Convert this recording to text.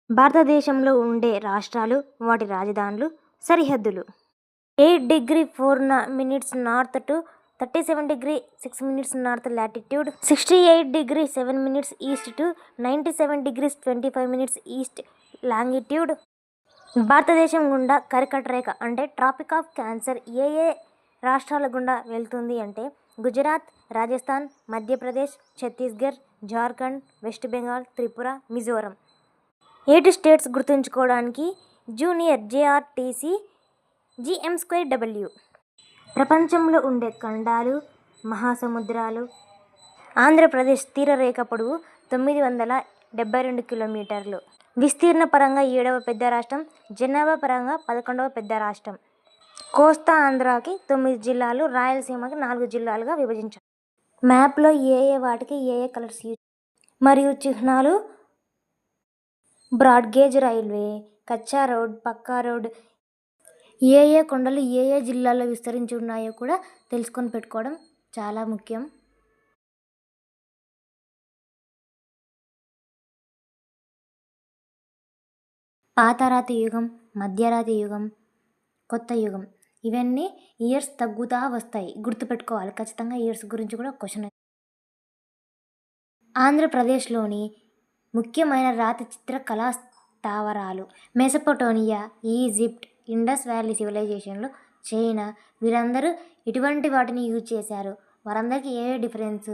భారతదేశంలో ఉండే రాష్ట్రాలు, వాటి రాజధానులు, సరిహద్దులు. 8°4' north to 37°6' north latitude, 68°7' east to 97°25' east longitude. భారతదేశం గుండా కర్కట రేఖ అంటే ట్రాపిక్ ఆఫ్ క్యాన్సర్ ఏ ఏ రాష్ట్రాల గుండా వెళ్తుంది అంటే గుజరాత్, రాజస్థాన్, మధ్యప్రదేశ్, ఛత్తీస్గఢ్, జార్ఖండ్, వెస్ట్ బెంగాల్, త్రిపుర, మిజోరం. 8 స్టేట్స్ గుర్తుంచుకోవడానికి జూనియర్ JRTC GM²W. ప్రపంచంలో ఉండే ఖండాలు, మహాసముద్రాలు. ఆంధ్రప్రదేశ్ తీరరేఖ పొడవు 972 కిలోమీటర్లు. విస్తీర్ణ పరంగా 7వ పెద్ద రాష్ట్రం, జనాభా పరంగా 11వ పెద్ద రాష్ట్రం. కోస్తా ఆంధ్రాకి 9 జిల్లాలు, రాయలసీమకి 4 జిల్లాలుగా విభజించారు. మ్యాప్లో ఏ వాటికి ఏ కలర్స్ యూజ్ మరియు చిహ్నాలు. బ్రాడ్గేజ్ రైల్వే, కచ్చా రోడ్, పక్కా రోడ్, ఏ కొండలు ఏ జిల్లాల్లో విస్తరించి ఉన్నాయో కూడా తెలుసుకొని పెట్టుకోవడం చాలా ముఖ్యం. పాతరాతి యుగం, మధ్యరాతి యుగం, కొత్త యుగం, ఇవన్నీ ఇయర్స్ తగ్గుతూ వస్తాయి, గుర్తుపెట్టుకోవాలి ఖచ్చితంగా. ఇయర్స్ గురించి కూడా క్వశ్చన్. ఆంధ్రప్రదేశ్లోని ముఖ్యమైన రాతి చిత్ర కళా స్థావరాలు. మెసొపొటేమియా, ఈజిప్ట్, ఇండస్ వ్యాలీ సివిలైజేషన్లు, చైనా, వీరందరూ ఇటువంటి వాటిని యూజ్ చేశారు. వారందరికీ ఏ డిఫరెన్స్?